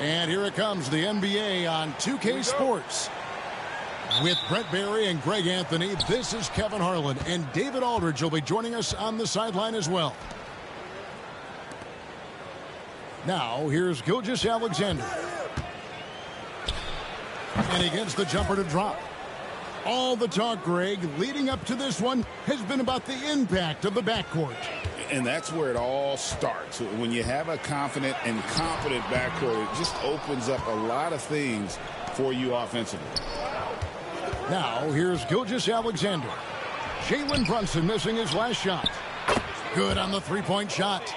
And here it comes, the NBA on 2K Sports. With Brent Barry and Greg Anthony, this is Kevin Harlan, and David Aldridge will be joining us on the sideline as well. Now, here's Gilgeous-Alexander. And he gets the jumper to drop. All the talk, Greg, leading up to this one has been about the impact of the backcourt. And that's where it all starts. When you have a confident and competent backcourt, it just opens up a lot of things for you offensively. Now, here's Gilgeous-Alexander. Jalen Brunson missing his last shot. Good on the three-point shot.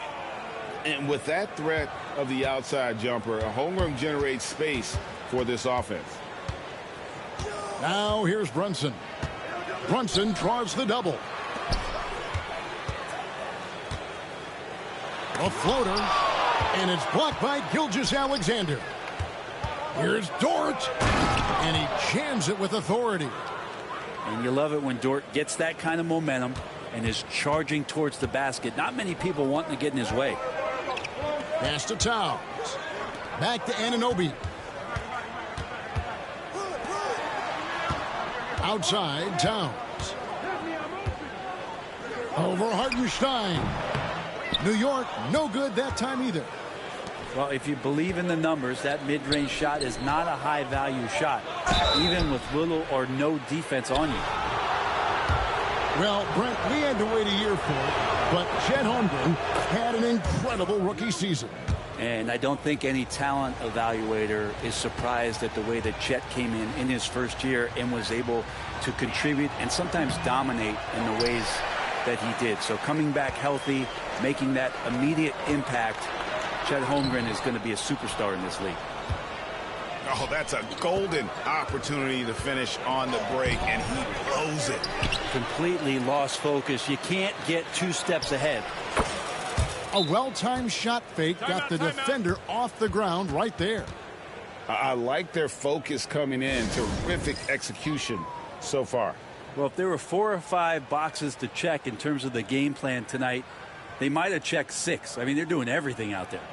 And with that threat of the outside jumper, Holmgren generates space for this offense. Now, here's Brunson. Brunson draws the double. A floater, and it's blocked by Gilgeous-Alexander. Here's Dort, and he jams it with authority. And you love it when Dort gets that kind of momentum and is charging towards the basket. Not many people wanting to get in his way. Pass to Towns. Back to Anunoby. Outside, Towns. Over Hartenstein. New York, no good that time either. Well, if you believe in the numbers, that mid-range shot is not a high-value shot, even with little or no defense on you. Well, Brent, we had to wait a year for it, but Chet Holmgren had an incredible rookie season. And I don't think any talent evaluator is surprised at the way that Chet came in his first year and was able to contribute and sometimes dominate in the ways that he did. So coming back healthy, making that immediate impact, Chet Holmgren is going to be a superstar in this league. Oh, that's a golden opportunity to finish on the break, and he blows it. Completely lost focus. You can't get two steps ahead. A well-timed shot fake got the defender off the ground right there. I like their focus coming in. Terrific execution so far. Well, if there were 4 or 5 boxes to check in terms of the game plan tonight, they might have checked 6. I mean, they're doing everything out there.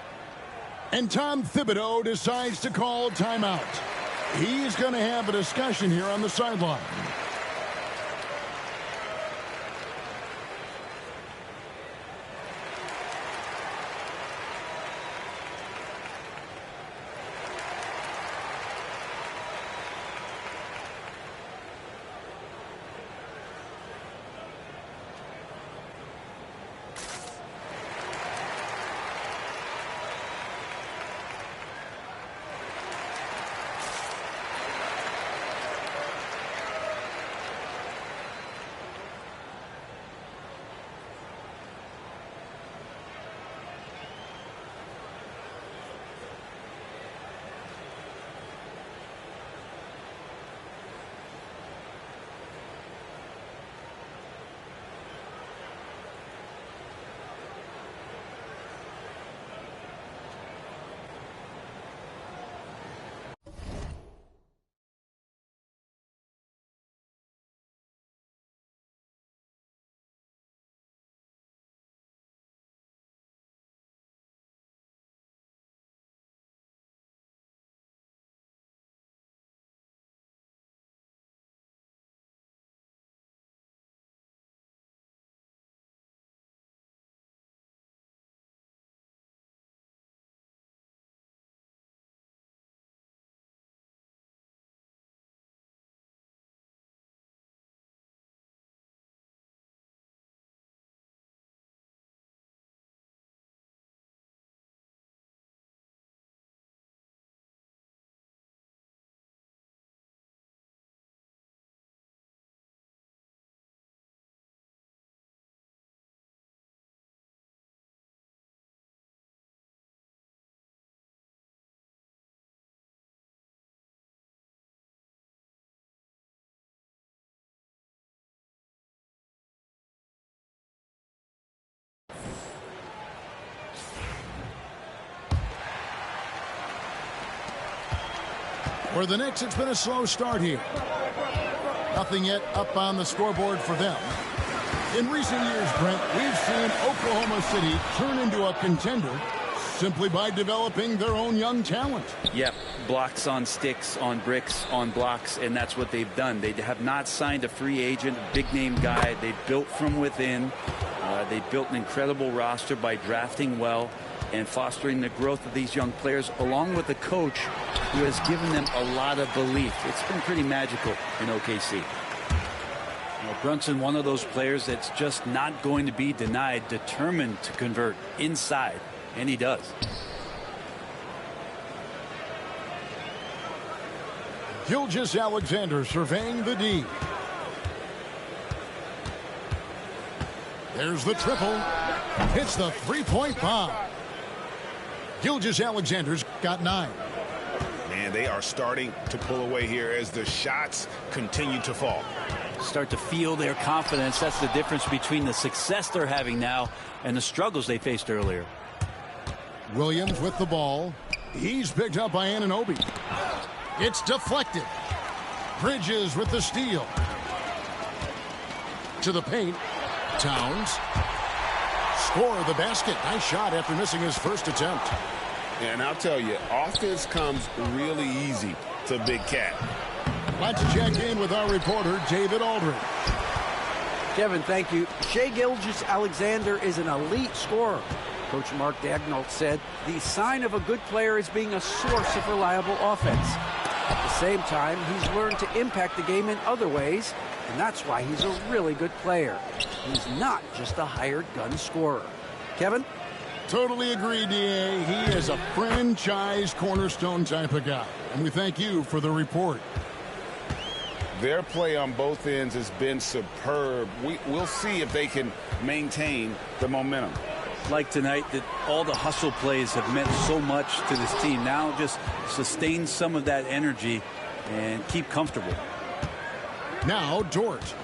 And Tom Thibodeau decides to call a timeout. He's going to have a discussion here on the sideline. For the Knicks, it's been a slow start here. Nothing yet up on the scoreboard for them. In recent years, Brent, we've seen Oklahoma City turn into a contender simply by developing their own young talent. Yep, blocks on sticks, on bricks, on blocks, and that's what they've done. They have not signed a free agent, big-name guy. They built from within. They built an incredible roster by drafting well and fostering the growth of these young players, along with a coach who has given them a lot of belief. It's been pretty magical in OKC. Brunson, one of those players that's just not going to be denied, determined to convert inside, and he does. Gilgeous-Alexander surveying the D. There's the triple. Hits the three-point bomb. Gilgeous-Alexander's got 9. And they are starting to pull away here as the shots continue to fall. Start to feel their confidence. That's the difference between the success they're having now and the struggles they faced earlier. Williams with the ball. He's picked up by Anunoby. It's deflected. Bridges with the steal. To the paint. Towns. Score the basket. Nice shot after missing his first attempt. And I'll tell you, offense comes really easy to Big Cat. Let's check in with our reporter, David Aldridge. Kevin, thank you. Shai Gilgeous-Alexander is an elite scorer. Coach Mark Daigneault said the sign of a good player is being a source of reliable offense. At the same time, he's learned to impact the game in other ways, and that's why he's a really good player. He's not just a hired gun scorer. Kevin? Totally agree, D.A. He is a franchise cornerstone type of guy. And we thank you for the report. Their play on both ends has been superb. We'll see if they can maintain the momentum. Like tonight, that all the hustle plays have meant so much to this team. Now just sustain some of that energy and keep comfortable. Now Dort.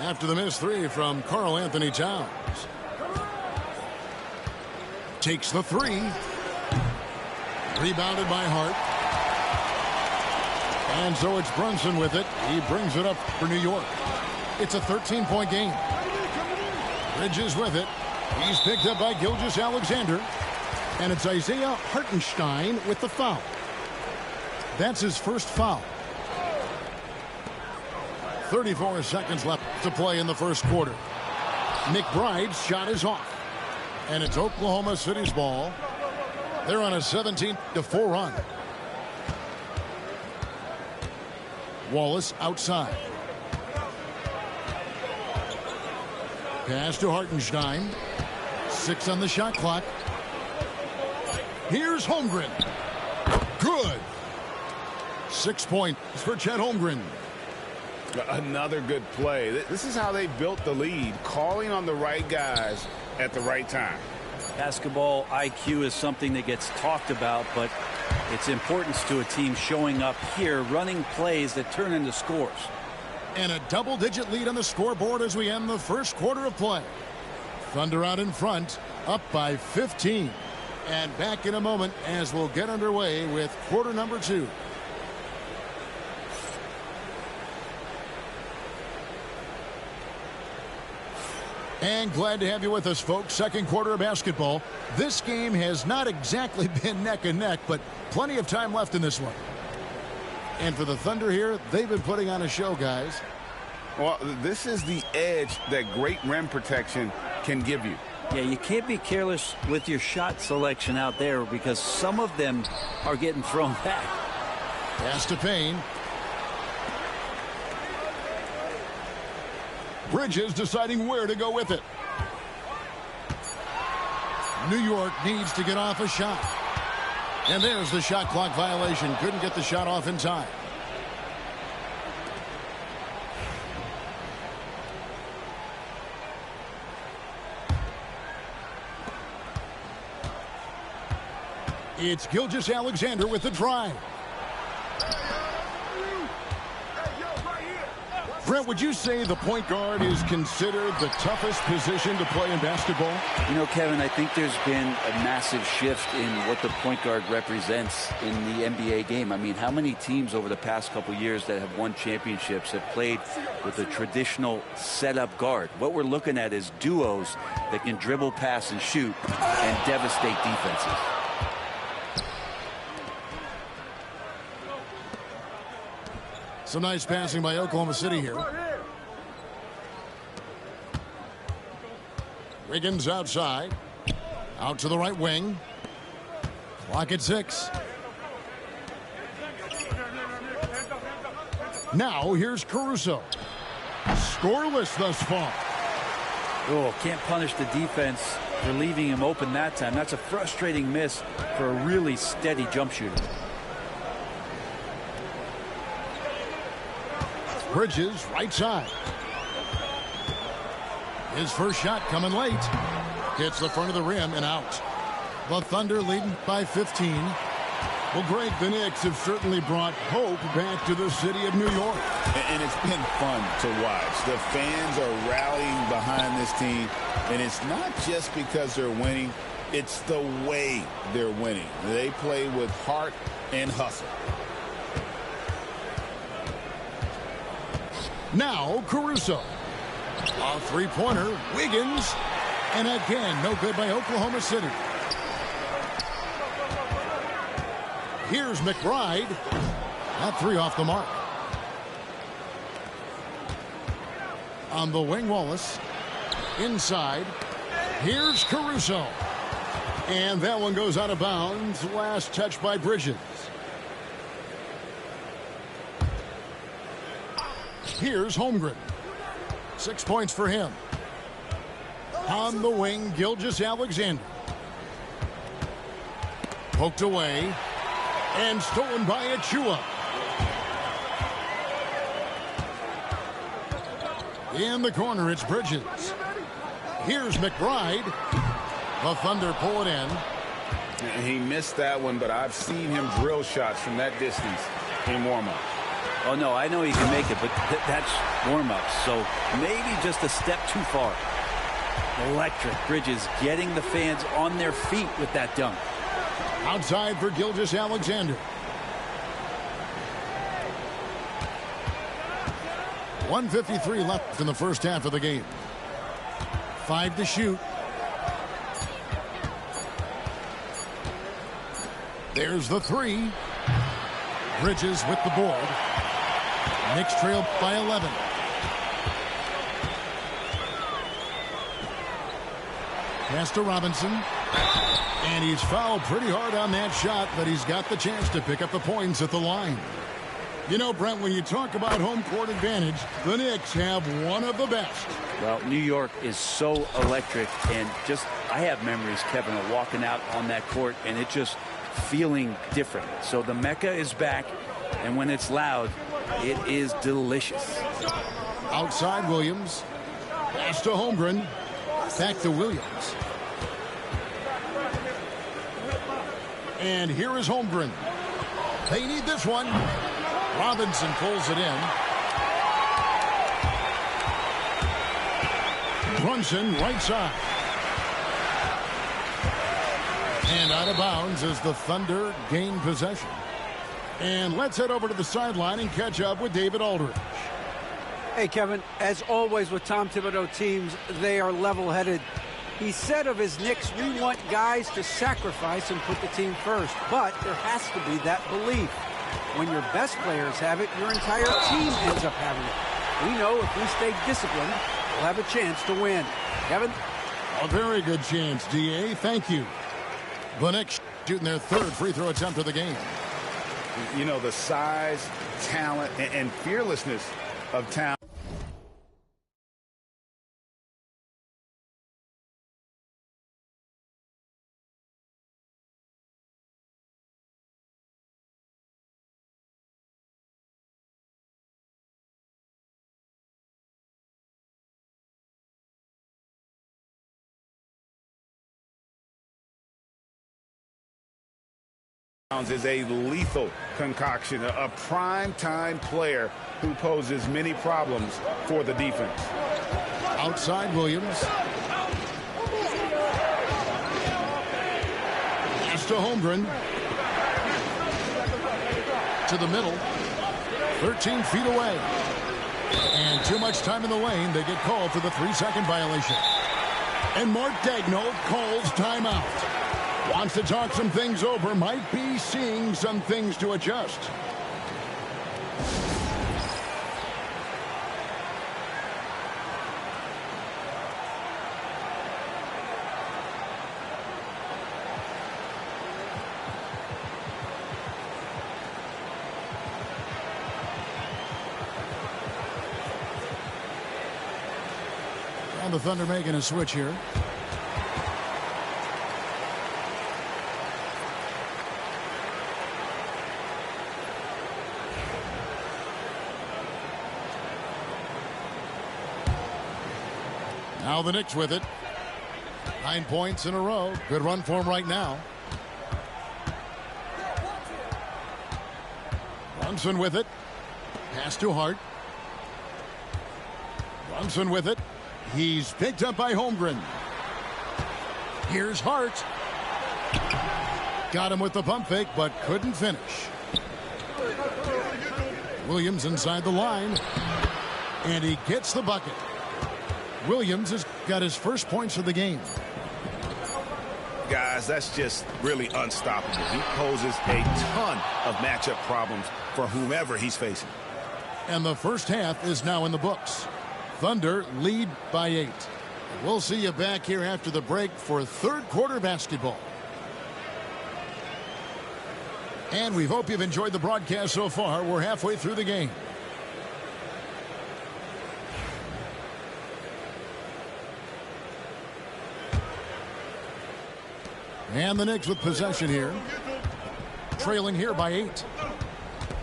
After the missed three from Karl-Anthony Towns. Takes the three. Rebounded by Hart. And so it's Brunson with it. He brings it up for New York. It's a 13-point game. Bridges with it. He's picked up by Gilgeous-Alexander. And it's Isaiah Hartenstein with the foul. That's his first foul. 34 seconds left to play in the first quarter. McBride's shot is off. And it's Oklahoma City's ball. They're on a 17-4 run. Wallace outside. Pass to Hartenstein. 6 on the shot clock. Here's Holmgren. Good. 6 points for Chet Holmgren. Another good play. This is how they built the lead, calling on the right guys at the right time. Basketball IQ is something that gets talked about, but its importance to a team showing up here, running plays that turn into scores. And a double-digit lead on the scoreboard as we end the first quarter of play. Thunder out in front, up by 15. And back in a moment as we'll get underway with quarter number 2. And glad to have you with us, folks. Second quarter of basketball. This game has not exactly been neck and neck, but plenty of time left in this one. And for the Thunder here, they've been putting on a show, guys. Well, this is the edge that great rim protection can give you. Yeah, you can't be careless with your shot selection out there because some of them are getting thrown back. Pass to Payne. Bridges deciding where to go with it. New York needs to get off a shot. And there's the shot clock violation. Couldn't get the shot off in time. It's Gilgeous-Alexander with the drive. Brent, would you say the point guard is considered the toughest position to play in basketball? You know, Kevin, I think there's been a massive shift in what the point guard represents in the NBA game. I mean, how many teams over the past couple years that have won championships have played with a traditional setup guard? What we're looking at is duos that can dribble, pass, and shoot and devastate defenses. Some nice passing by Oklahoma City here. Wiggins outside. Out to the right wing. Clock at 6. Now here's Caruso. Scoreless thus far. Oh, can't punish the defense for leaving him open that time. That's a frustrating miss for a really steady jump shooter. Bridges, right side. His first shot coming late. Hits the front of the rim and out. The Thunder leading by 15. Well, Greg, the Knicks have certainly brought hope back to the city of New York. And it's been fun to watch. The fans are rallying behind this team. And it's not just because they're winning. It's the way they're winning. They play with heart and hustle. Now Caruso. A three-pointer. Wiggins. And again, no good by Oklahoma City. Here's McBride. That three off the mark. On the wing, Wallace. Inside. Here's Caruso. And that one goes out of bounds. Last touch by Bridges. Here's Holmgren. 6 points for him. On the wing, Gilgeous-Alexander. Poked away. And stolen by Achua. In the corner, it's Bridges. Here's McBride. The Thunder pull it in. And he missed that one, but I've seen him drill shots from that distance in warm-up. Oh, no, I know he can make it, but that's warm-up. So maybe just a step too far. Electric. Bridges getting the fans on their feet with that dunk. Outside for Gilgeous-Alexander. 1:53 left in the first half of the game. 5 to shoot. There's the three. Bridges with the board. Knicks trail by 11. Pass to Robinson. And he's fouled pretty hard on that shot, but he's got the chance to pick up the points at the line. You know, Brent, when you talk about home court advantage, the Knicks have one of the best. Well, New York is so electric, and just, I have memories, Kevin, of walking out on that court, and it just feeling different. So the Mecca is back, and when it's loud, it is delicious. Outside Williams. Pass to Holmgren. Back to Williams. And here is Holmgren. They need this one. Robinson pulls it in. Brunson right side. And out of bounds as the Thunder gain possession. And let's head over to the sideline and catch up with David Aldridge. Hey, Kevin, as always with Tom Thibodeau teams, they are level-headed. He said of his Knicks, we want guys to sacrifice and put the team first. But there has to be that belief. When your best players have it, your entire team ends up having it. We know if we stay disciplined, we'll have a chance to win. Kevin? A very good chance, D.A. Thank you. The Knicks shooting their third free throw attempt of the game. You know, the size, talent, and fearlessness of talent. Is a lethal concoction, a prime-time player who poses many problems for the defense. Outside Williams. Pass to Holmgren. To the middle. 13 feet away. And too much time in the lane. They get called for the 3-second violation. And Mark Daigneault calls timeout. Wants to talk some things over, might be seeing some things to adjust. And the Thunder making a switch here. Now the Knicks with it. 9 points in a row. Good run for him right now. Brunson with it. Pass to Hart. Brunson with it. He's picked up by Holmgren. Here's Hart. Got him with the pump fake, but couldn't finish. Williams inside the line. And he gets the bucket. Williams has got his first points of the game. Guys, that's just really unstoppable. He poses a ton of matchup problems for whomever he's facing. And the first half is now in the books. Thunder lead by 8. We'll see you back here after the break for third quarter basketball. And we hope you've enjoyed the broadcast so far. We're halfway through the game. And the Knicks with possession here. Trailing here by 8.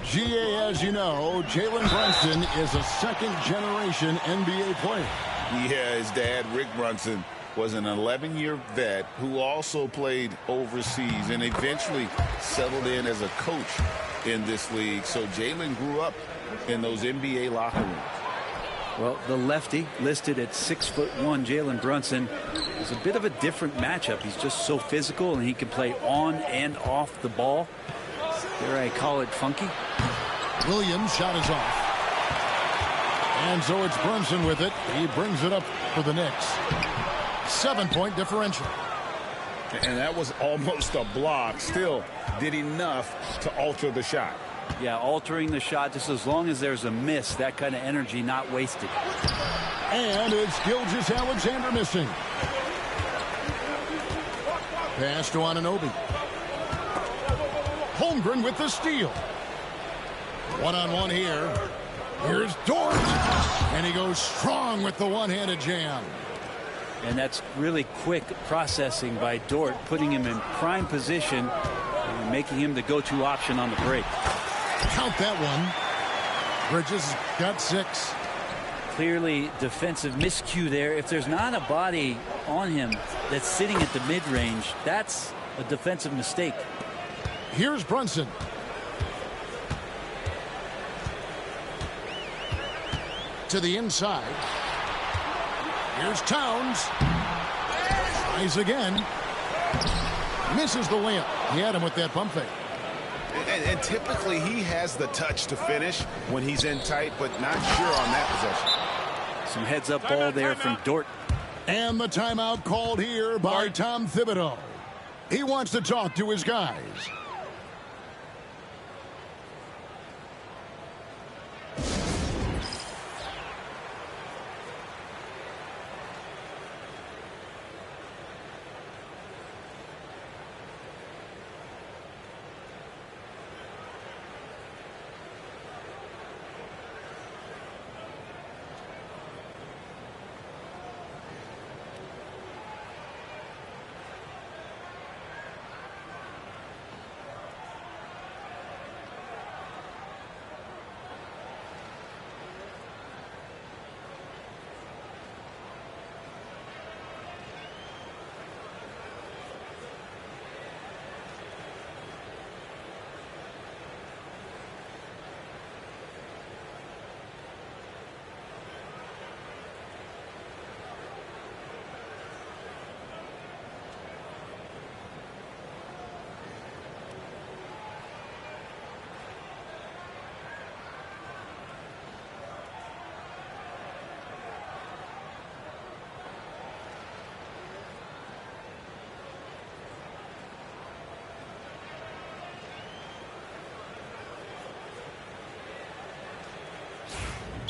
GA, as you know, Jalen Brunson is a second-generation NBA player. Yeah, his dad, Rick Brunson, was an 11-year vet who also played overseas and eventually settled in as a coach in this league. So Jalen grew up in those NBA locker rooms. Well, the lefty listed at 6'1", Jalen Brunson, is a bit of a different matchup. He's just so physical, and he can play on and off the ball. Dare I call it funky? Williams' shot is off. And so it's Brunson with it. He brings it up for the Knicks. 7-point differential. And that was almost a block. Still did enough to alter the shot. Yeah, altering the shot just as long as there's a miss. That kind of energy not wasted. And it's Gilgeous-Alexander missing. Pass to Anunoby. Holmgren with the steal. One-on-one here. Here's Dort. And he goes strong with the one-handed jam. And that's really quick processing by Dort, putting him in prime position and making him the go-to option on the break. Count that one. Bridges got 6. Clearly defensive miscue there. If there's not a body on him that's sitting at the mid-range, that's a defensive mistake. Here's Brunson. To the inside. Here's Towns. Tries again. Misses the layup. He had him with that pump fake. And typically he has the touch to finish when he's in tight, but not sure on that possession. Some heads-up ball there from Dort. And the timeout called here by Tom Thibodeau. He wants to talk to his guys.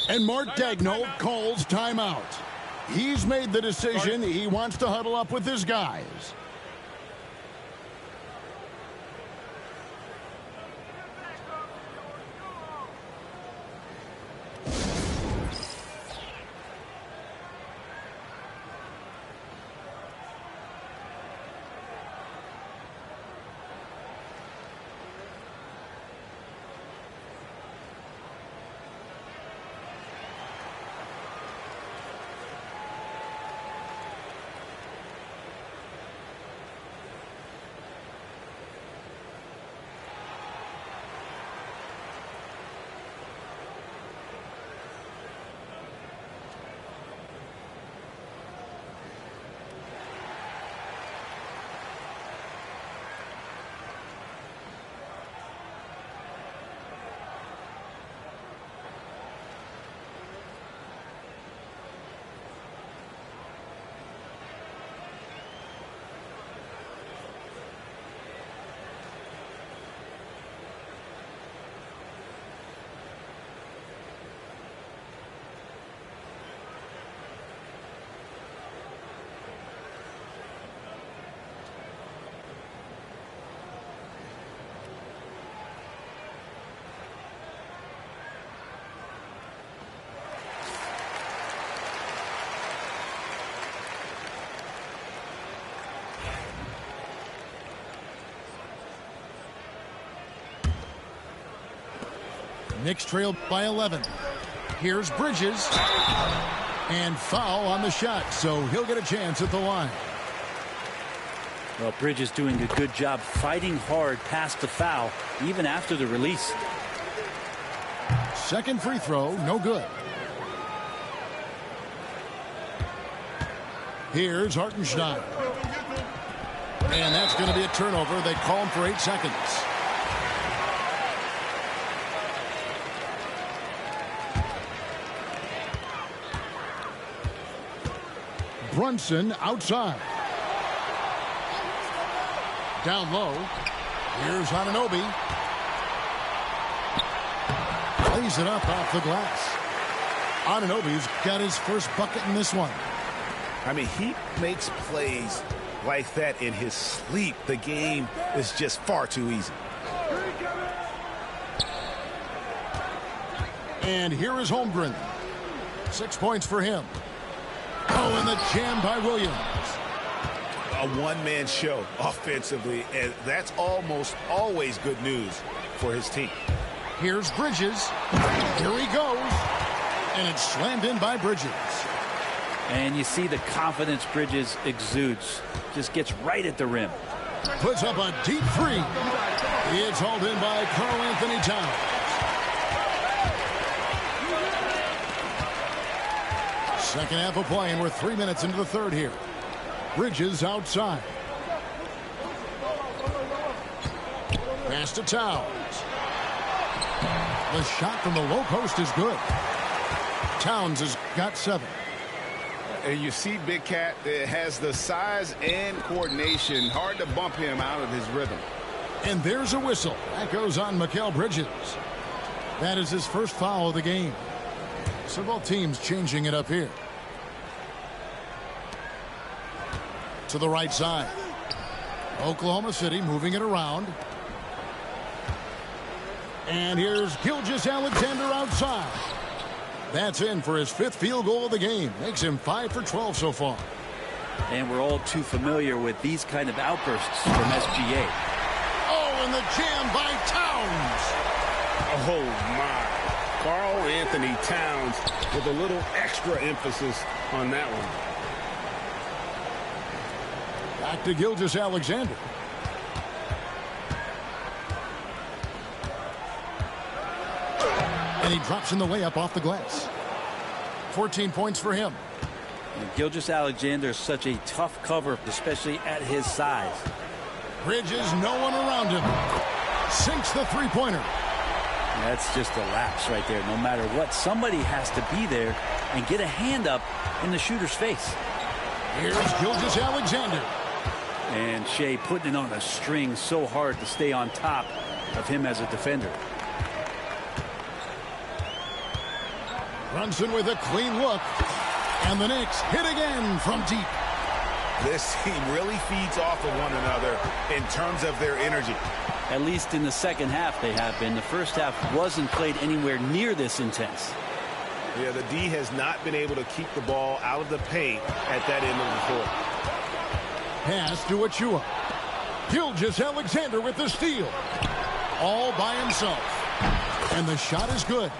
And Mark Daigneault calls timeout. He's made the decision. He wants to huddle up with his guys. Knicks trail by 11. Here's Bridges. And foul on the shot, so he'll get a chance at the line. Well, Bridges doing a good job fighting hard past the foul, even after the release. Second free throw, no good. Here's Hartenstein. And that's going to be a turnover. They call him for 8 seconds. Brunson outside. Down low. Here's Anunoby. Plays it up off the glass. Anunoby's got his first bucket in this one. I mean, he makes plays like that in his sleep. The game is just far too easy. And here is Holmgren. 6 points for him. Oh, and the jam by Williams. A one-man show offensively, and that's almost always good news for his team. Here's Bridges. Here he goes. And it's slammed in by Bridges. And you see the confidence Bridges exudes. Just gets right at the rim. Puts up a deep three. It's hauled in by Karl-Anthony Towns. Second half of play, and we're 3 minutes into the third here. Bridges outside. Pass to Towns. The shot from the low post is good. Towns has got 7. And you see Big Cat has the size and coordination. Hard to bump him out of his rhythm. And there's a whistle. That goes on Mikal Bridges. That is his first foul of the game. So both teams changing it up here. To the right side. Oklahoma City moving it around. And here's Gilgeous-Alexander outside. That's in for his 5th field goal of the game. Makes him 5 for 12 so far. And we're all too familiar with these kind of outbursts from SGA. Oh, and the jam by Towns. Oh, my. Karl-Anthony Towns with a little extra emphasis on that one. Back to Gilgeous-Alexander. And he drops in the layup off the glass. 14 points for him. And Gilgeous-Alexander is such a tough cover, especially at his size. Bridges, no one around him. Sinks the three-pointer. That's just a lapse right there. No matter what, somebody has to be there and get a hand up in the shooter's face. Here's Gilgeous-Alexander. And Shea putting it on a string so hard to stay on top of him as a defender. Brunson with a clean look. And the Knicks hit again from deep. This team really feeds off of one another in terms of their energy. At least in the second half they have been. The first half wasn't played anywhere near this intense. Yeah, the D has not been able to keep the ball out of the paint at that end of the court. Pass to Achua. Gilgeous-Alexander with the steal. All by himself. And the shot is good.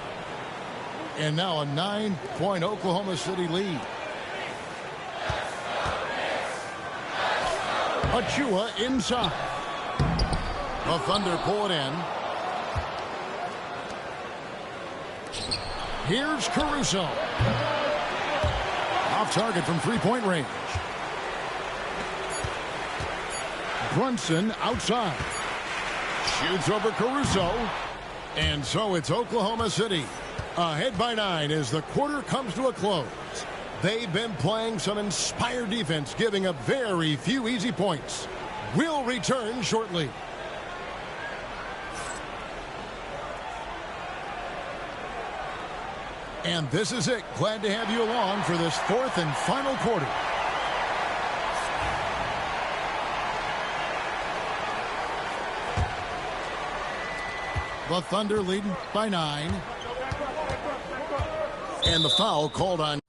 And now a 9-point Oklahoma City lead. Achua inside. The Thunder pull it in. Here's Caruso. Off target from three-point range. Brunson outside. Shoots over Caruso. And so it's Oklahoma City ahead by 9 as the quarter comes to a close. They've been playing some inspired defense, giving up very few easy points. We'll return shortly. And this is it. Glad to have you along for this 4th and final quarter. The Thunder leading by 9. And the foul called on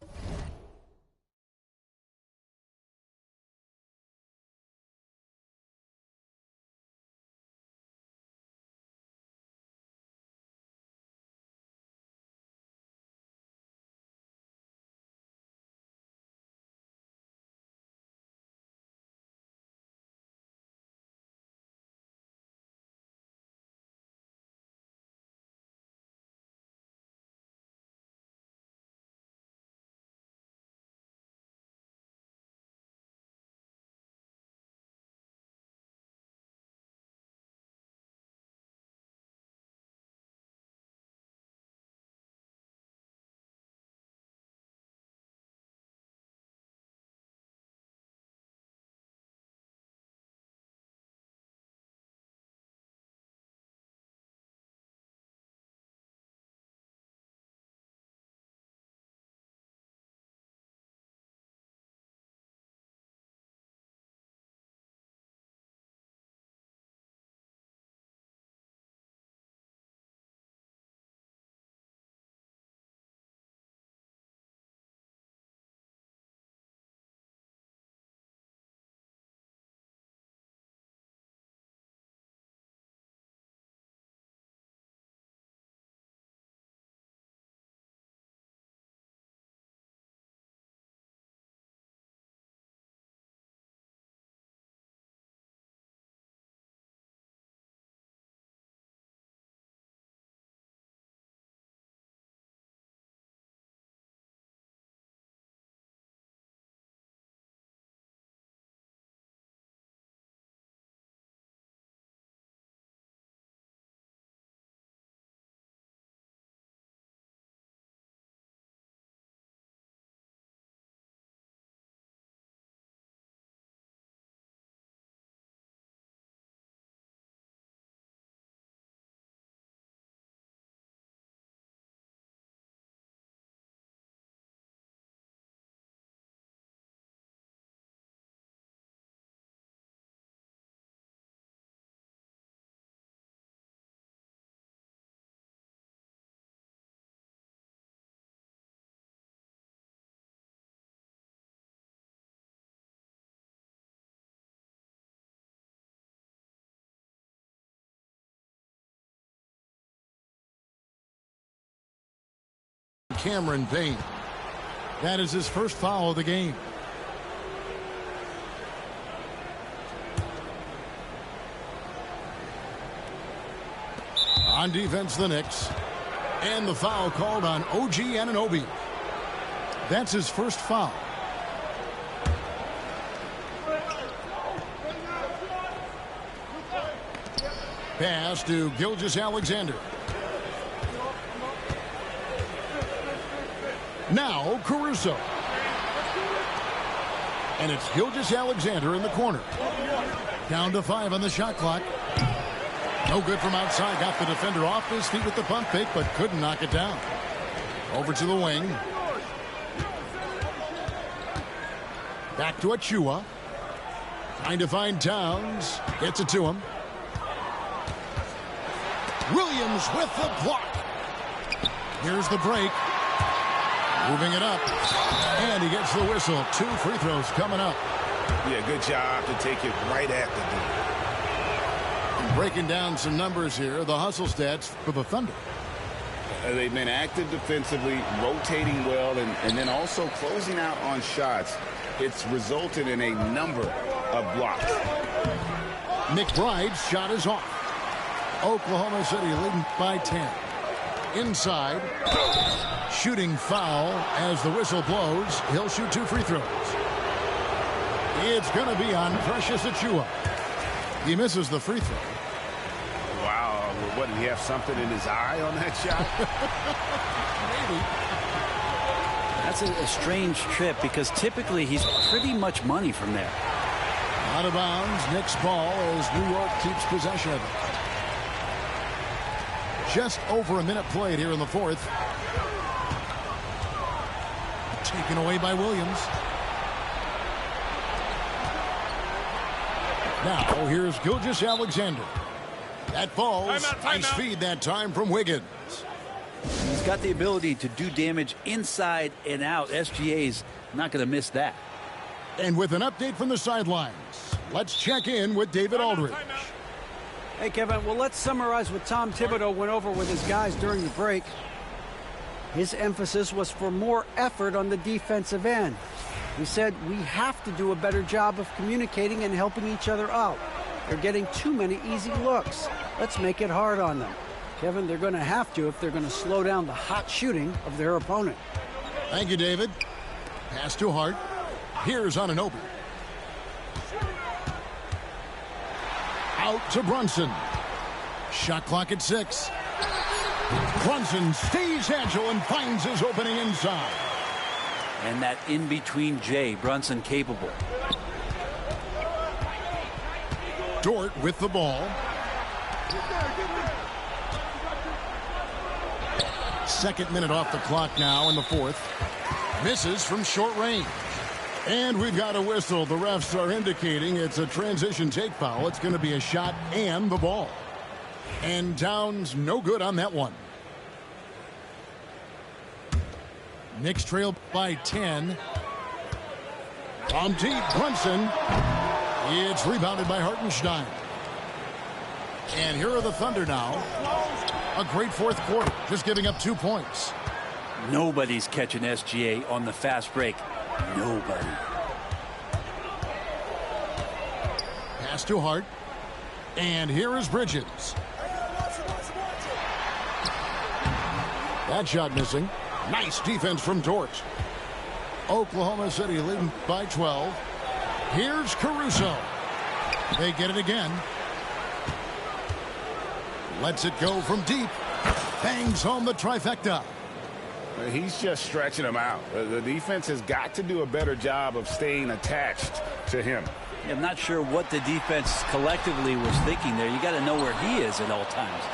Cameron Payne. That is his first foul of the game. On defense, the Knicks. And the foul called on OG Anunoby. That's his first foul. Pass to Gilgeous-Alexander. Now Caruso. And it's Gilgeous-Alexander in the corner. Down to 5 on the shot clock. No good from outside. Got the defender off his feet with the pump fake, but couldn't knock it down. Over to the wing. Back to Achua. Trying to find Towns. Gets it to him. Williams with the block. Here's the break. Moving it up. And he gets the whistle. 2 free throws coming up. Yeah, good job to take it right at the door. Breaking down some numbers here. The hustle stats for the Thunder. They've been active defensively, rotating well, and then also closing out on shots. It's resulted in a number of blocks. McBride's shot is off. Oklahoma City leading by 10. Inside. Shooting foul as the whistle blows. He'll shoot 2 free throws. It's going to be on Precious Achiuwa. He misses the free throw. Wow. What, did he have something in his eye on that shot? Maybe. That's a strange trip because typically he's pretty much money from there. Out of bounds. Knicks ball as New York keeps possession of it. Just over a minute played here in the fourth. Taken away by Williams. Now here's Gilgeous-Alexander. That falls. Nice feed that time from Wiggins. He's got the ability to do damage inside and out. SGA's not going to miss that. And with an update from the sidelines, let's check in with David Aldridge. Hey, Kevin, well, let's summarize what Tom Thibodeau went over with his guys during the break. His emphasis was for more effort on the defensive end. He said we have to do a better job of communicating and helping each other out. They're getting too many easy looks. Let's make it hard on them. Kevin, they're going to have to if they're going to slow down the hot shooting of their opponent. Thank you, David. Pass to Hart. Here's Anunoby. Out to Brunson. Shot clock at 6. Brunson stays agile and finds his opening inside. And that in-between Jay, Brunson capable. Dort with the ball. Second minute off the clock now in the fourth. Misses from short range. And we've got a whistle. The refs are indicating it's a transition take foul. It's going to be a shot and the ball. And Towns no good on that one. Knicks trail by 10. From deep, Brunson. It's rebounded by Hartenstein. And here are the Thunder now. A great fourth quarter, just giving up 2 points. Nobody's catching SGA on the fast break. Nobody. Pass to Hart. And here is Bridges. That shot missing. Nice defense from Dort. Oklahoma City leading by 12. Here's Caruso. They get it again. Lets it go from deep. Bangs home the trifecta. He's just stretching him out. The defense has got to do a better job of staying attached to him. I'm not sure what the defense collectively was thinking there. You got to know where he is at all times.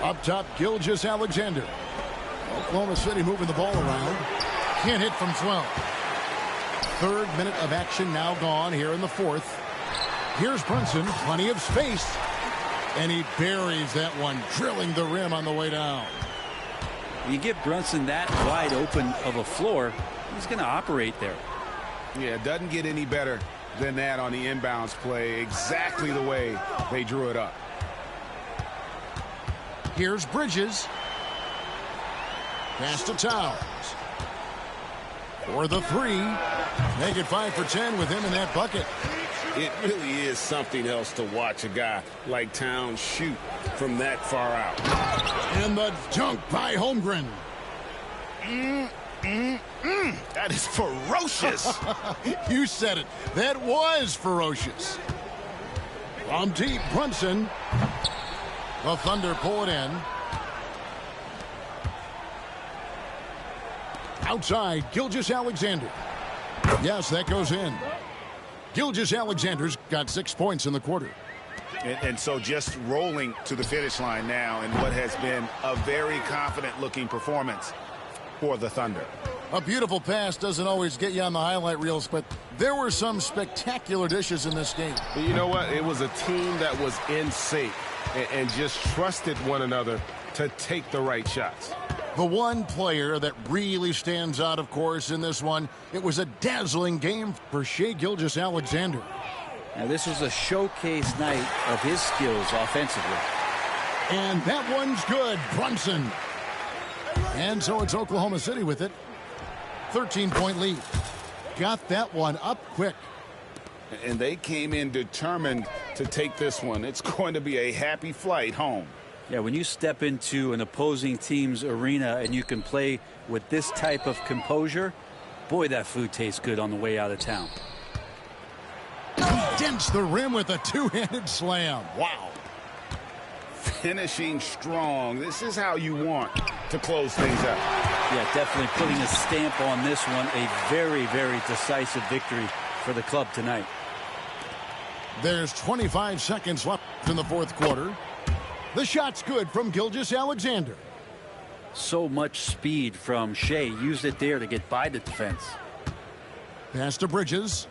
Up top, Gilgeous-Alexander. Oklahoma City moving the ball around. Can't hit from 12. Third minute of action now gone here in the fourth. Here's Brunson, plenty of space. And he buries that one, drilling the rim on the way down. You give Brunson that wide open of a floor, he's going to operate there. Yeah, it doesn't get any better than that on the inbounds play. Exactly the way they drew it up. Here's Bridges. Pass to Towns. For the three. Make it 5 for 10 with him in that bucket. It really is something else to watch a guy like Towns shoot from that far out. And the dunk by Holmgren. That is ferocious. You said it. That was ferocious. From deep, Brunson. The Thunder pull it in. Outside, Gilgeous-Alexander. Yes, that goes in. Gilgeous-Alexander's got 6 points in the quarter. And so just rolling to the finish line now in what has been a very confident-looking performance for the Thunder. A beautiful pass doesn't always get you on the highlight reels, but there were some spectacular dishes in this game. You know what? It was a team that was in sync and just trusted one another to take the right shots. The one player that really stands out, of course, in this one, it was a dazzling game for Shai Gilgeous-Alexander. Now, this was a showcase night of his skills offensively. And that one's good, Brunson. And so it's Oklahoma City with it. 13-point lead. Got that one up quick. And they came in determined to take this one. It's going to be a happy flight home. Yeah, when you step into an opposing team's arena and you can play with this type of composure, boy, that food tastes good on the way out of town. Dents the rim with a two-handed slam. Wow. Finishing strong. This is how you want to close things out. Yeah, definitely putting a stamp on this one. A very, very decisive victory for the club tonight. There's 25 seconds left in the fourth quarter. The shot's good from Gilgeous-Alexander. So much speed from Shai. Used it there to get by the defense. Pass to Bridges.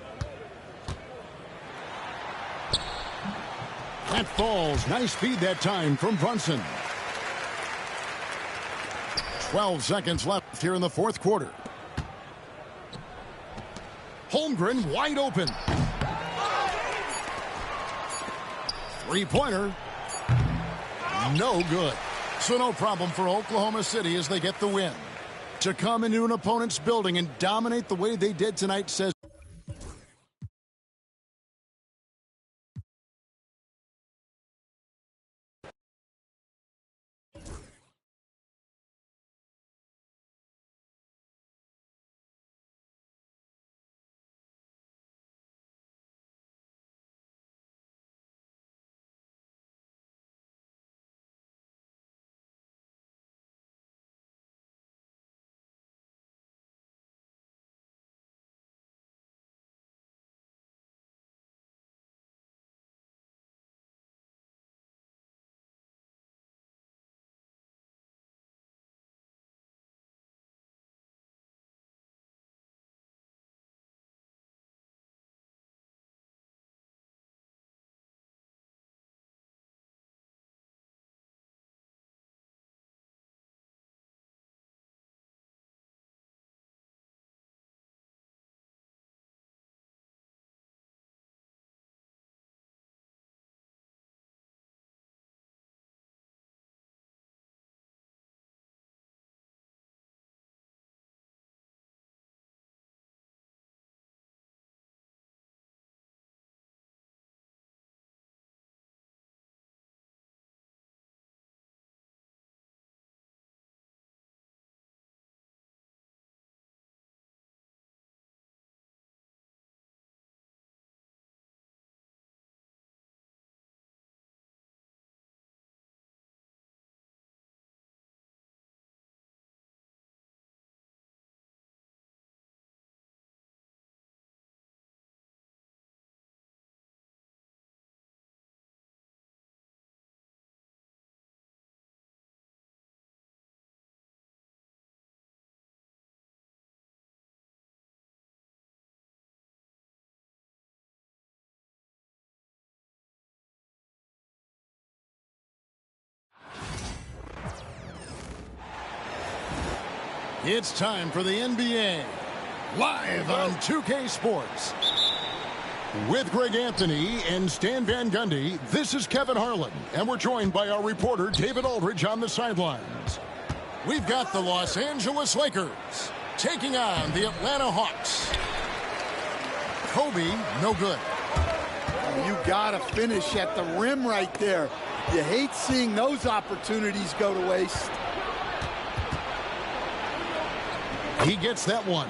That falls. Nice feed that time from Brunson. 12 seconds left here in the fourth quarter. Holmgren wide open. Three-pointer. No good. So no problem for Oklahoma City as they get the win. To come into an opponent's building and dominate the way they did tonight says it's time for the NBA live on 2K Sports. With Greg Anthony and Stan Van Gundy, this is Kevin Harlan, and we're joined by our reporter David Aldridge on the sidelines. We've got the Los Angeles Lakers taking on the Atlanta Hawks. Kobe, no good. You got to finish at the rim right there. You hate seeing those opportunities go to waste. He gets that one.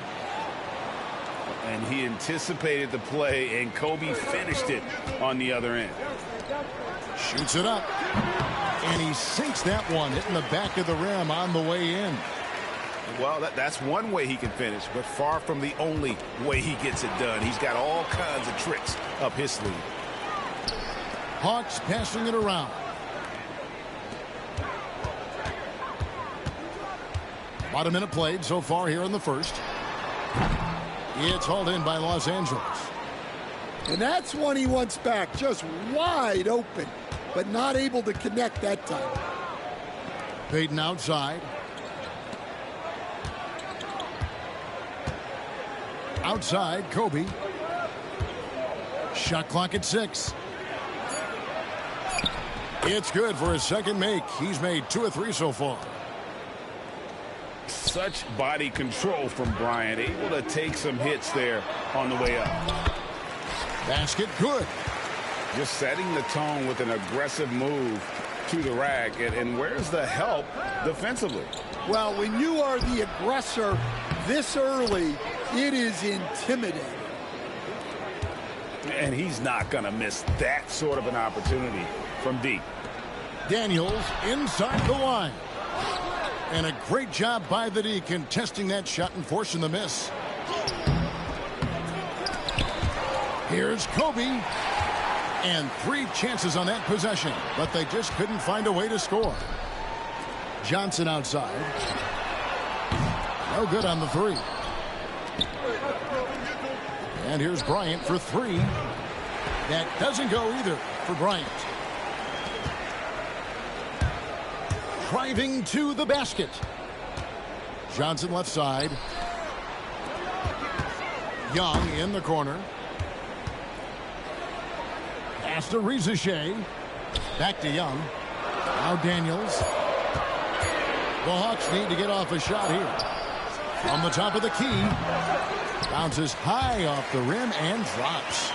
And he anticipated the play, and Kobe finished it on the other end. Shoots it up. And he sinks that one, hitting the back of the rim on the way in. Well, that's one way he can finish, but far from the only way he gets it done. He's got all kinds of tricks up his sleeve. Hawks passing it around. About a minute played so far here in the first. It's hauled in by Los Angeles. And that's one he wants back, just wide open, but not able to connect that time. Payton outside. Outside, Kobe. Shot clock at 6. It's good for his second make. He's made 2 of 3 so far. Such body control from Bryant, able to take some hits there on the way up. Basket good. Just setting the tone with an aggressive move to the rack. And where's the help defensively? Well, when you are the aggressor this early, it is intimidating. And he's not going to miss that sort of an opportunity from deep. Daniels inside the line. And a great job by the D contesting that shot and forcing the miss. Here's Kobe. And 3 chances on that possession, but they just couldn't find a way to score. Johnson outside. No good on the 3. And here's Bryant for 3. That doesn't go either for Bryant. Driving to the basket. Johnson left side. Young in the corner. Pass to Reza Shea. Back to Young. Now Daniels. The Hawks need to get off a shot here. On the top of the key. Bounces high off the rim and drops.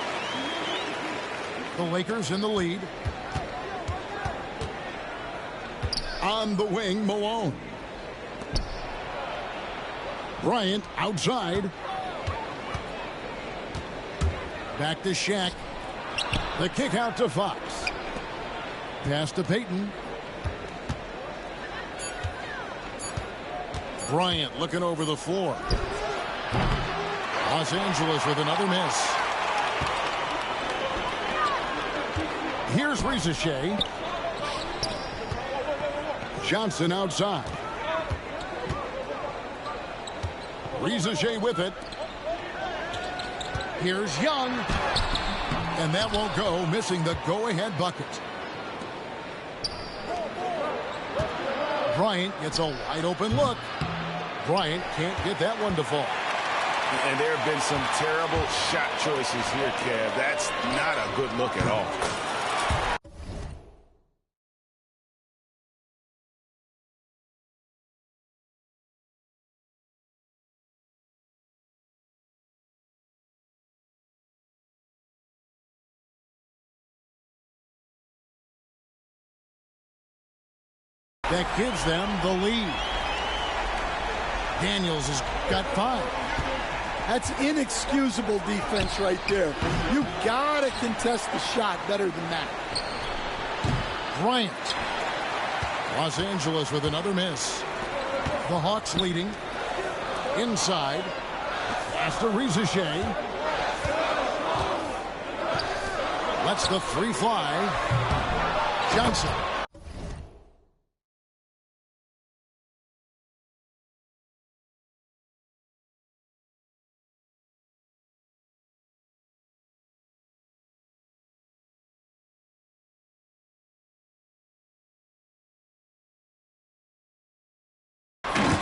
The Lakers in the lead. On the wing, Malone. Bryant outside. Back to Shaq. The kick out to Fox. Pass to Payton. Bryant looking over the floor. Los Angeles with another miss. Here's Reza Shea. Johnson outside. Reza Shea with it. Here's Young. And that won't go, missing the go-ahead bucket. Bryant gets a wide-open look. Bryant can't get that one to fall. And there have been some terrible shot choices here, Kev. That's not a good look at all. That gives them the lead. Daniels has got 5. That's inexcusable defense right there. You gotta contest the shot better than that. Bryant. Los Angeles with another miss. The Hawks leading. Inside. Pass to Reza Shea. Lets the 3 fly. Johnson.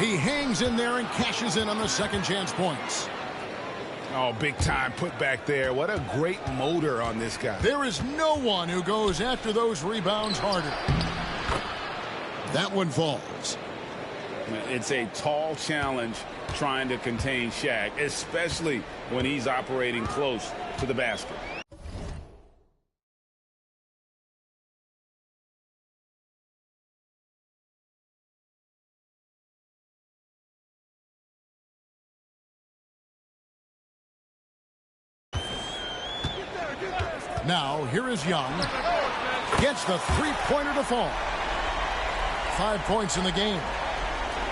He hangs in there and cashes in on the second chance points. Oh, big time put back there. What a great motor on this guy. There is no one who goes after those rebounds harder. That one falls. It's a tall challenge trying to contain Shaq, especially when he's operating close to the basket. Now, here is Young. Gets the three-pointer to fall. 5 points in the game.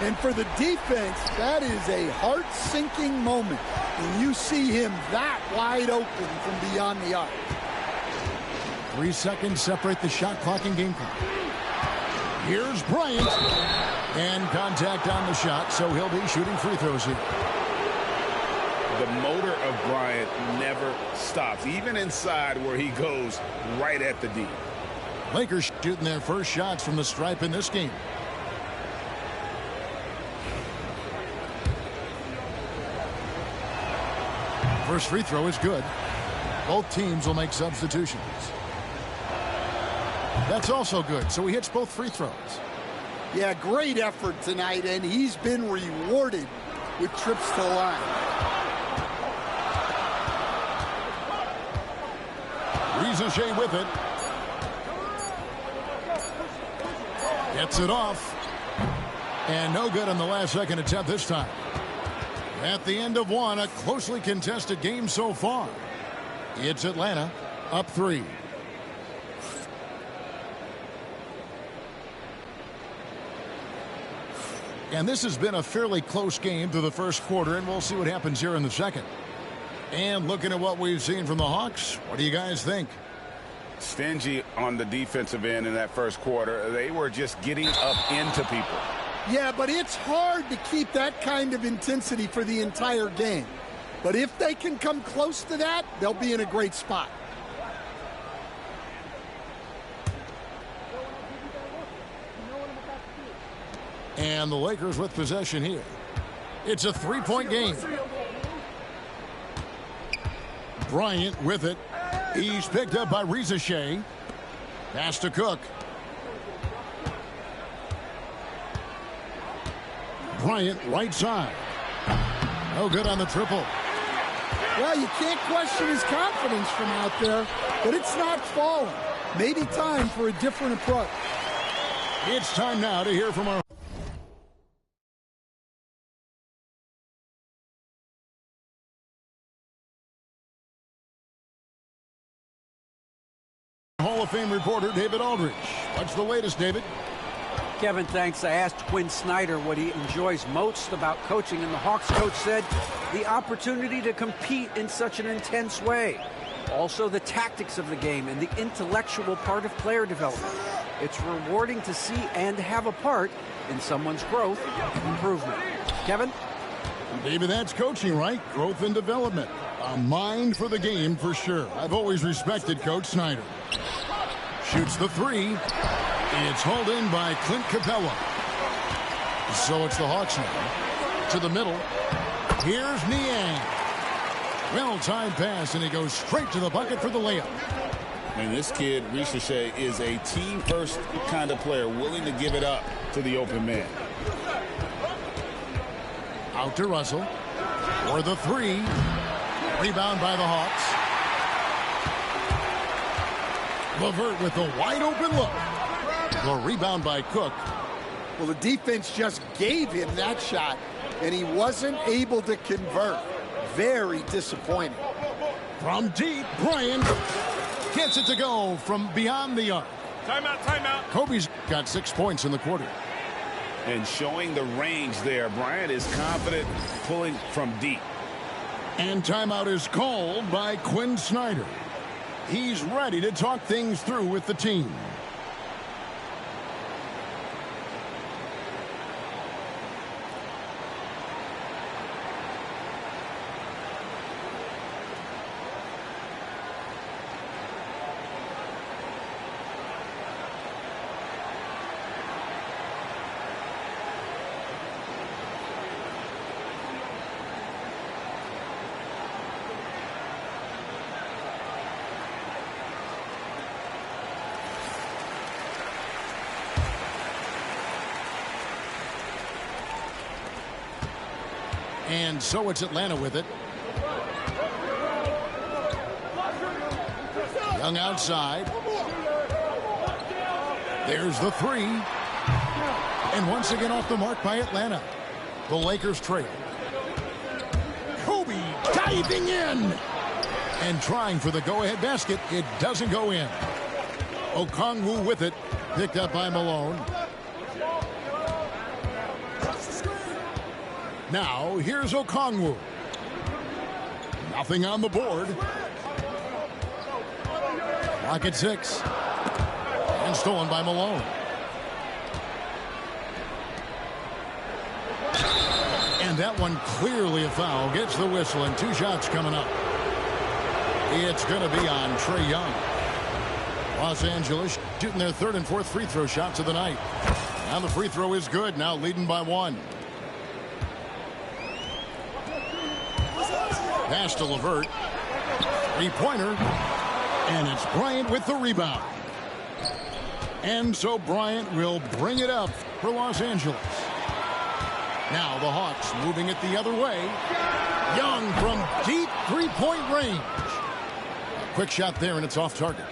And for the defense, that is a heart-sinking moment when you see him that wide open from beyond the arc. 3 seconds separate the shot clock and game clock. Here's Bryant. And contact on the shot, so he'll be shooting free throws here. The motor of Bryant never stops, even inside where he goes right at the D. Lakers shooting their first shots from the stripe in this game. First free throw is good. Both teams will make substitutions. That's also good, so he hits both free throws. Yeah, great effort tonight, and he's been rewarded with trips to the line. Rizachet with it. Gets it off. And no good on the last second attempt this time. At the end of one, a closely contested game so far. It's Atlanta up 3. And this has been a fairly close game through the first quarter, and we'll see what happens here in the second. And looking at what we've seen from the Hawks, what do you guys think? Stingy on the defensive end in that first quarter. They were just getting up into people. Yeah, but it's hard to keep that kind of intensity for the entire game. But if they can come close to that, they'll be in a great spot. And the Lakers with possession here. It's a 3-point game. Bryant with it. He's picked up by Rizachet. Pass to Cook. Bryant right side. No good on the triple. Well, you can't question his confidence from out there, but it's not falling. Maybe time for a different approach. It's time now to hear from our Hall of Fame reporter David Aldridge. What's the latest, David? Kevin, thanks. I asked Quinn Snyder what he enjoys most about coaching, and the Hawks coach said the opportunity to compete in such an intense way. Also, the tactics of the game and the intellectual part of player development. It's rewarding to see and have a part in someone's growth and improvement. Kevin? David, that's coaching, right? Growth and development. A mind for the game for sure. I've always respected Coach Snyder. Shoots the 3. It's hauled in by Clint Capella. So it's the Hawks now. To the middle. Here's Niang. Well-timed pass, and he goes straight to the bucket for the layup. And this kid, Rizachet, is a team-first kind of player, willing to give it up to the open man. Out to Russell. For the 3. Rebound by the Hawks. LeVert with the wide-open look. The rebound by Cook. Well, the defense just gave him that shot, and he wasn't able to convert. Very disappointing. From deep, Bryant gets it to go from beyond the arc. Timeout, timeout. Kobe's got 6 points in the quarter. And showing the range there, Bryant is confident pulling from deep. And timeout is called by Quinn Snyder. He's ready to talk things through with the team. And so it's Atlanta with it. Young outside. There's the three. And once again off the mark by Atlanta. The Lakers trail. Kobe diving in. And trying for the go-ahead basket. It doesn't go in. Okongwu with it. Picked up by Malone. Now, here's Okongwu. Nothing on the board. Clock at 6. And stolen by Malone. And that one clearly a foul. Gets the whistle and 2 shots coming up. It's going to be on Trae Young. Los Angeles shooting their 3rd and 4th free throw shots of the night. Now the free throw is good. Now leading by 1. Pass to LeVert. 3-pointer. And it's Bryant with the rebound. And so Bryant will bring it up for Los Angeles. Now the Hawks moving it the other way. Young from deep 3-point range. A quick shot there, and it's off target.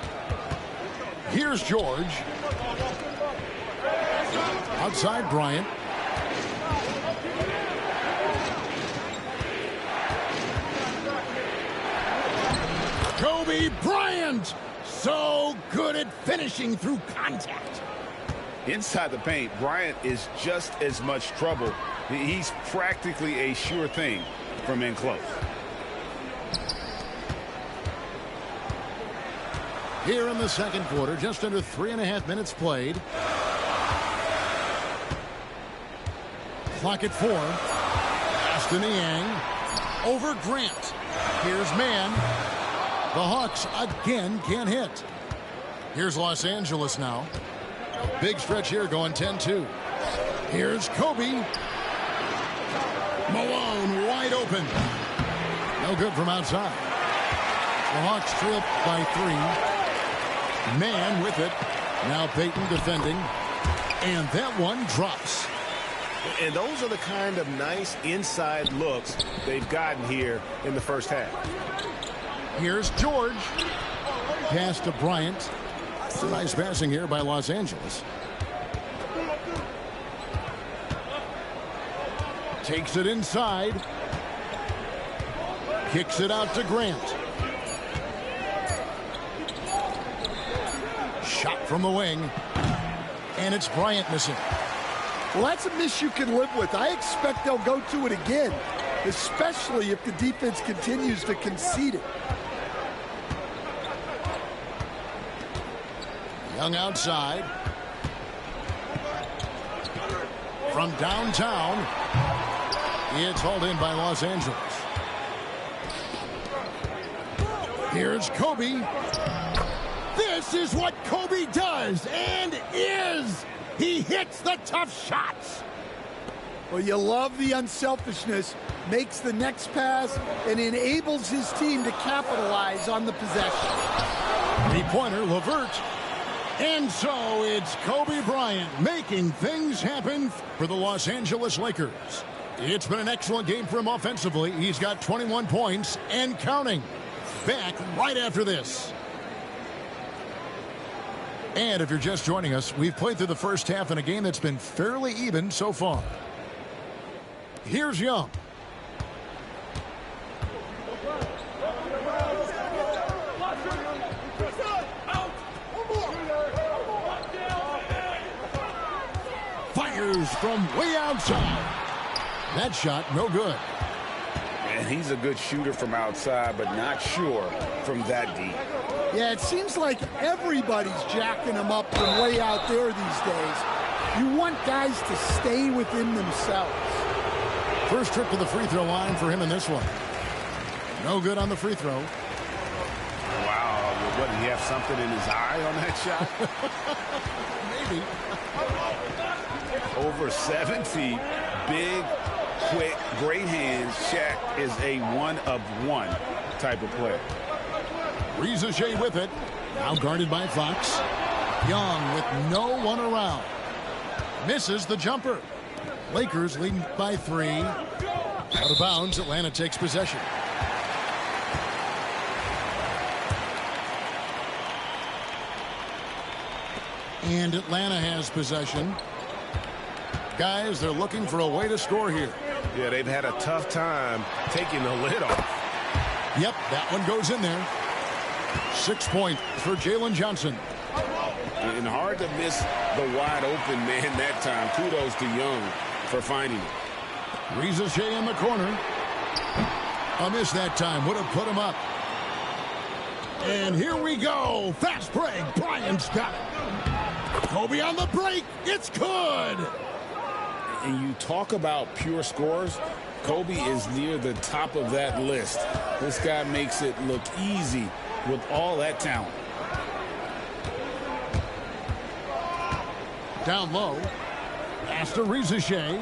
Here's George. Outside Bryant. Kobe Bryant, so good at finishing through contact. Inside the paint, Bryant is just as much trouble. He's practically a sure thing from in close. Here in the second quarter, just under 3.5 minutes played. Clock at 4. Pass to Niang. Over Grant. Here's Mann. The Hawks again can't hit. Here's Los Angeles now. Big stretch here going 10-2. Here's Kobe. Malone wide open. No good from outside. The Hawks trail by 3. Mann with it. Now Payton defending. And that one drops. And those are the kind of nice inside looks they've gotten here in the first half. Here's George. Pass to Bryant. Nice passing here by Los Angeles. Takes it inside. Kicks it out to Grant. Shot from the wing. And it's Bryant missing. Well, that's a miss you can live with. I expect they'll go to it again, especially if the defense continues to concede it. Young outside. From downtown. It's hauled in by Los Angeles. Here's Kobe. This is what Kobe does and is. He hits the tough shots. Well, you love the unselfishness, makes the next pass, and enables his team to capitalize on the possession. 3-pointer, LeVert. And so it's Kobe Bryant making things happen for the Los Angeles Lakers. It's been an excellent game for him offensively. He's got 21 points and counting. Back right after this. And if you're just joining us, we've played through the first half in a game that's been fairly even so far. Here's Young. Fires from way outside. That shot, no good. And he's a good shooter from outside, but not sure from that deep. Yeah, it seems like everybody's jacking him up from way out there these days. You want guys to stay within themselves. First trip to the free throw line for him in this one. No good on the free throw. Wow, what, did he have something in his eye on that shot? Maybe. Over 7 feet, big, quick, great hands. Shaq is a one-of-one type of player. Reza Shea with it. Now guarded by Fox. Young with no one around. Misses the jumper. Lakers leading by 3. Out of bounds, Atlanta takes possession. And Atlanta has possession. Guys, they're looking for a way to score here. Yeah, they've had a tough time taking the lid off. Yep, that one goes in there. 6 points for Jalen Johnson. And hard to miss the wide open man that time. Kudos to Young for finding it. Reza Shea in the corner. A miss that time. Would have put him up. And here we go. Fast break. Bryant's got it. Kobe on the break. It's good. And you talk about pure scores. Kobe is near the top of that list. This guy makes it look easy with all that talent. Down low. Pass to Reza Shea.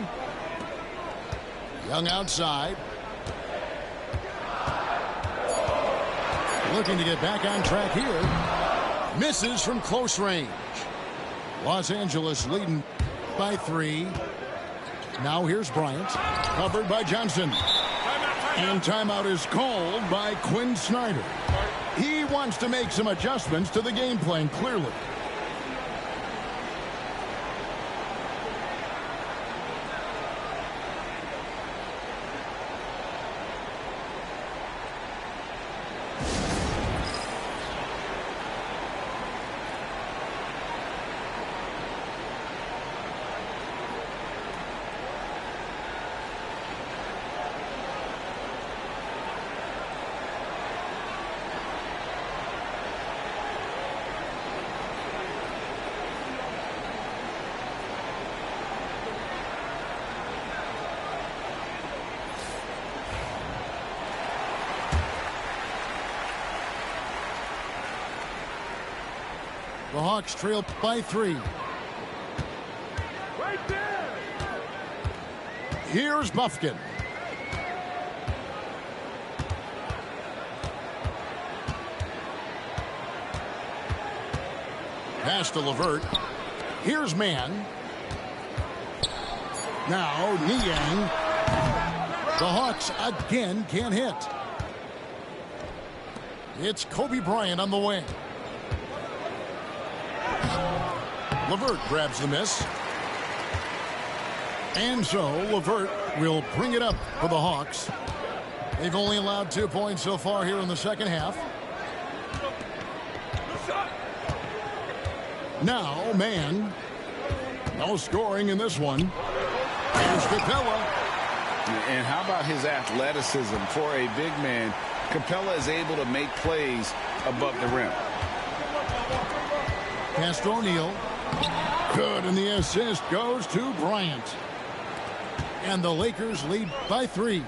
Young outside. Looking to get back on track here. Misses from close range. Los Angeles leading by 3. Now here's Bryant. Covered by Johnson. And timeout is called by Quinn Snyder. He wants to make some adjustments to the game plan, clearly. The Hawks trail by 3. Right there. Here's Bufkin. Pass to LeVert. Here's Mann. Now Niang. The Hawks again can't hit. It's Kobe Bryant on the wing. LeVert grabs the miss. And so LeVert will bring it up for the Hawks. They've only allowed 2 points so far here in the second half. Now Mann. No scoring in this one. Here's Capella. And how about his athleticism? For a big man, Capella is able to make plays above the rim. Pass to O'Neal. Good, and the assist goes to Bryant. And the Lakers lead by 3.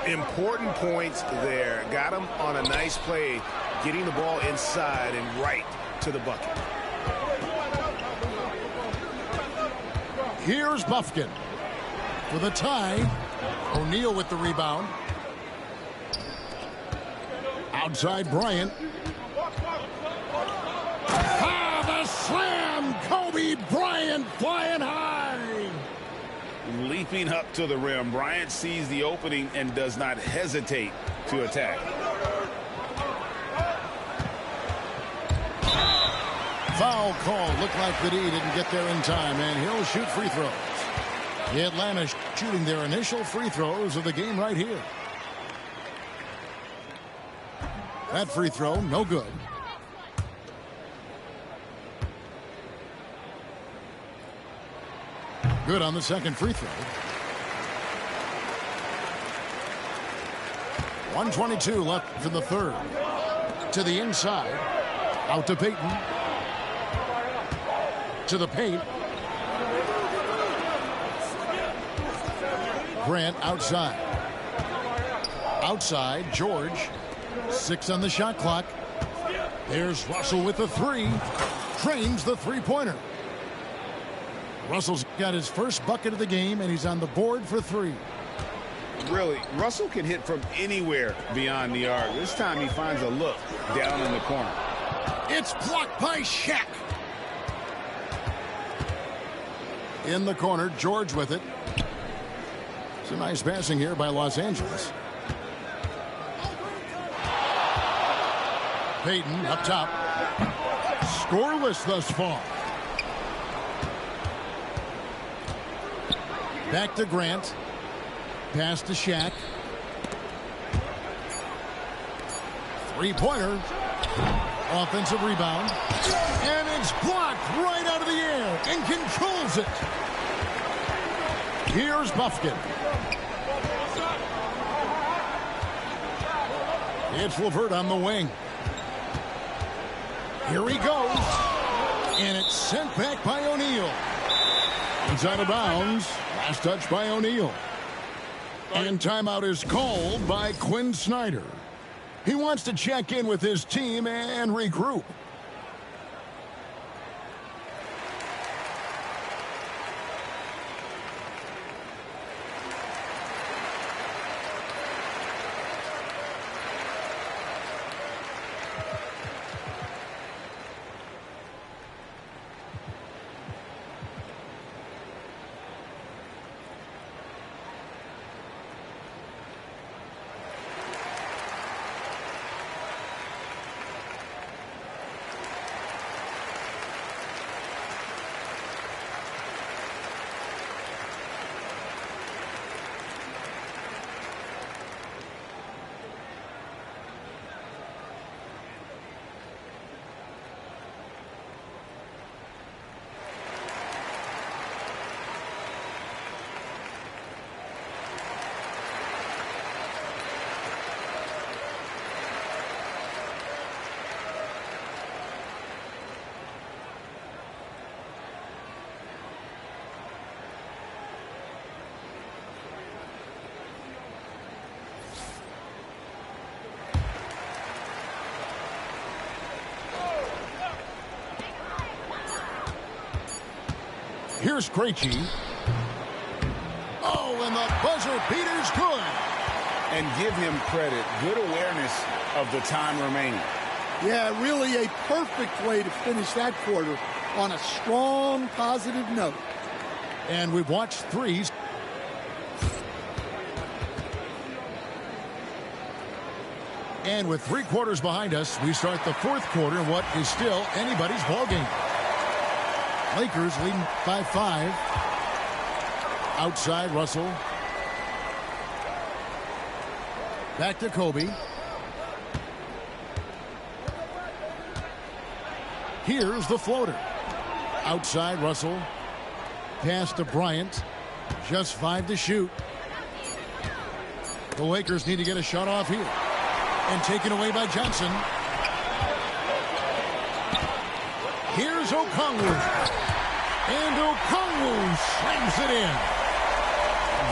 Important points there. Got him on a nice play, getting the ball inside and right to the bucket. Here's Bufkin for the tie. O'Neal with the rebound. Outside Bryant. The slam! Kobe Bryant flying high! Leaping up to the rim, Bryant sees the opening and does not hesitate to attack. Foul call. Looked like the D didn't get there in time, and he'll shoot free throws. The Atlanta shooting their initial free throws of the game right here. That free throw, no good. Good on the second free throw. 1:22 left in the third. To the inside. Out to Payton. To the paint. Grant outside. Outside, George. 6 on the shot clock. There's Russell with the 3. Trains the three-pointer. Russell's got his first bucket of the game, and he's on the board for 3. Really, Russell can hit from anywhere beyond the arc. This time he finds a look down in the corner. It's blocked by Shaq. In the corner, George with it. Some nice passing here by Los Angeles. Payton up top. Scoreless thus far. Back to Grant. Pass to Shaq. Three-pointer. Offensive rebound. And it's blocked right out of the air and controls it. Here's Buffkin. It's LeVert on the wing. Here he goes. And it's sent back by O'Neal. It's out of bounds. Last touch by O'Neal. And timeout is called by Quinn Snyder. He wants to check in with his team and regroup. Here's Krejci. Oh, and the buzzer beater's good. And give him credit. Good awareness of the time remaining. Yeah, really a perfect way to finish that quarter on a strong, positive note. And we've watched threes. And with 3 quarters behind us, we start the 4th quarter in what is still anybody's ballgame. Lakers leading by 5. Outside, Russell. Back to Kobe. Here's the floater. Outside, Russell. Pass to Bryant. Just 5 to shoot. The Lakers need to get a shot off here. And taken away by Johnson. Here's Okongwu. And Okongwu slams it in.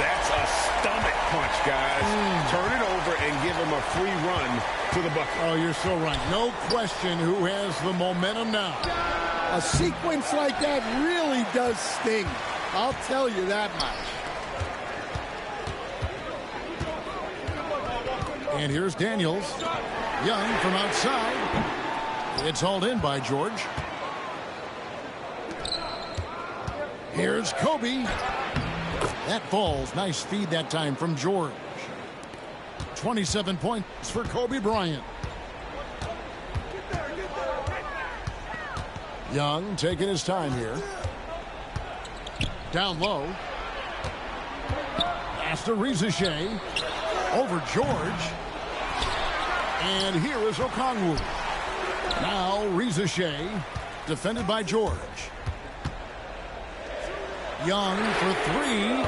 That's a stomach punch, guys. Turn it over and give him a free run to the bucket. Oh, you're so right. No question who has the momentum now. A sequence like that really does sting. I'll tell you that much. And here's Daniels. Young from outside. It's hauled in by George. Here's Kobe. That falls. Nice feed that time from George. 27 points for Kobe Bryant. Young taking his time here. Down low. Pass to Rizachet. Over George. And here is Okongwu. Now Rizachet. Defended by George. Young for 3.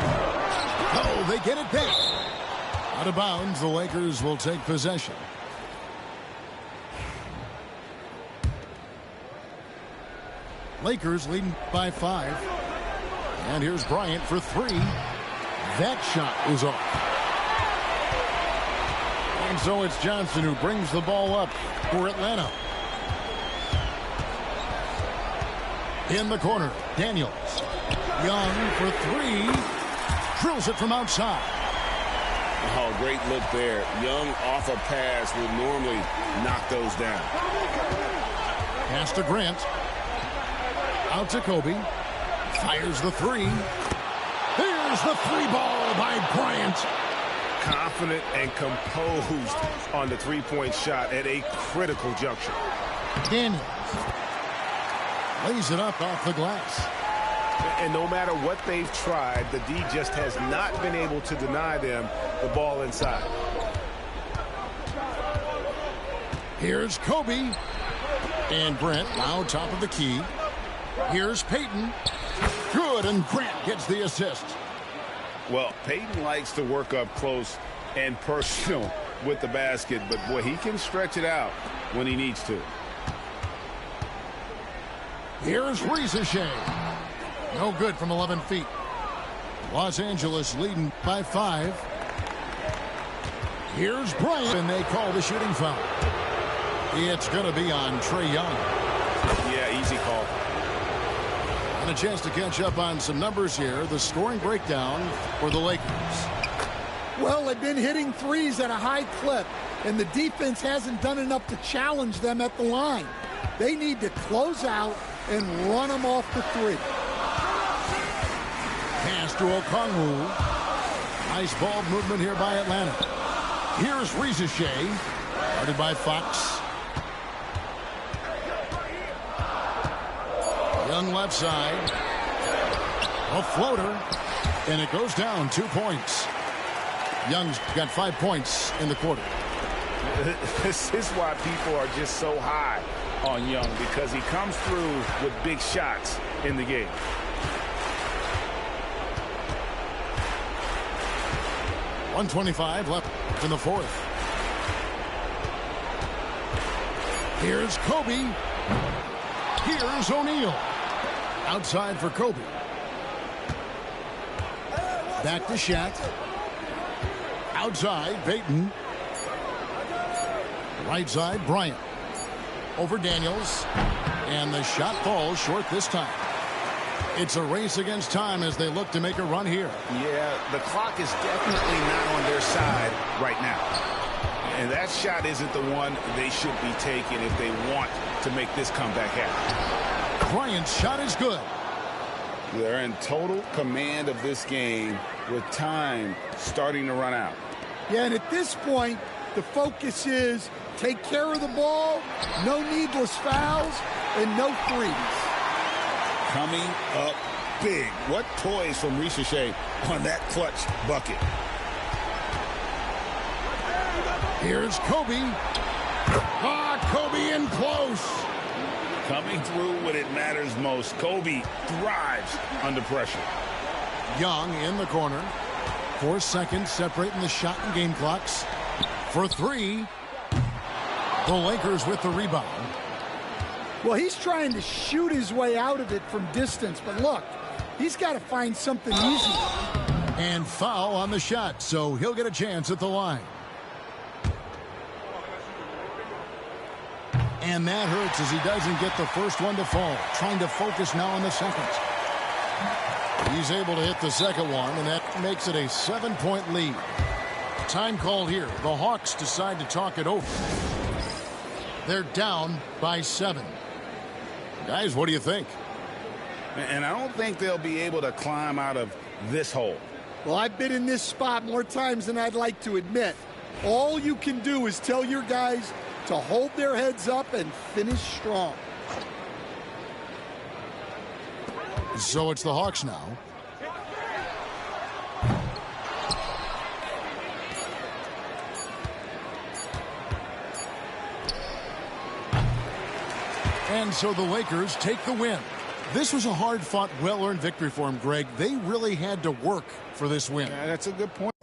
Oh, they get it back. Out of bounds, the Lakers will take possession. Lakers leading by 5. And here's Bryant for 3. That shot is off. And so it's Johnson who brings the ball up for Atlanta. In the corner, Daniels. Young for 3. Drills it from outside. Oh, great look there. Young off a pass would normally knock those down. Pass to Grant. Out to Kobe. Fires the 3. Here's the 3 ball. by Bryant. Confident and composed on the three-point shot at a critical juncture. Daniels lays it up off the glass. And no matter what they've tried, the D just has not been able to deny them the ball inside. Here's Kobe. And Grant now top of the key. Here's Payton. Good, and Grant gets the assist. Well, Payton likes to work up close and personal with the basket, but boy, he can stretch it out when he needs to. Here's Risacher. No good from 11 feet. Los Angeles leading by 5. Here's Bryant, and they call the shooting foul. It's going to be on Trae Young. Yeah, easy call. And a chance to catch up on some numbers here. The scoring breakdown for the Lakers. Well, they've been hitting threes at a high clip, and the defense hasn't done enough to challenge them at the line. They need to close out and run them off the three. Pass to Okongwu. Nice ball movement here by Atlanta. Here's Risacher. Guarded by Fox. Young left side. A floater. And it goes down 2 points. Young's got 5 points in the quarter. This is why people are just so high on Young, because he comes through with big shots in the game. .125 left in the fourth. Here's Kobe. Here's O'Neal. Outside for Kobe. Back to Shaq. Outside, Payton. Right side, Bryant. Over Daniels. And the shot falls short this time. It's a race against time as they look to make a run here. Yeah, the clock is definitely not on their side right now. And that shot isn't the one they should be taking if they want to make this comeback happen. Bryant's shot is good. They're in total command of this game with time starting to run out. Yeah, and at this point, the focus is take care of the ball, no needless fouls, and no threes. Coming up big. What toys from Risacher on that clutch bucket. Here's Kobe. Kobe in close. Coming through when it matters most. Kobe thrives under pressure. Young in the corner. 4 seconds separating the shot and game clocks. For 3. The Lakers with the rebound. Well, he's trying to shoot his way out of it from distance, but look, he's got to find something easy. And foul on the shot, so he'll get a chance at the line. And that hurts as he doesn't get the first one to fall. Trying to focus now on the second. He's able to hit the second one, and that makes it a 7-point lead. Time called here. The Hawks decide to talk it over. They're down by 7. Guys, what do you think? And I don't think they'll be able to climb out of this hole. Well, I've been in this spot more times than I'd like to admit. All you can do is tell your guys to hold their heads up and finish strong. So it's the Hawks now. And so the Lakers take the win. This was a hard-fought, well-earned victory for them, Greg. They really had to work for this win. That's a good point.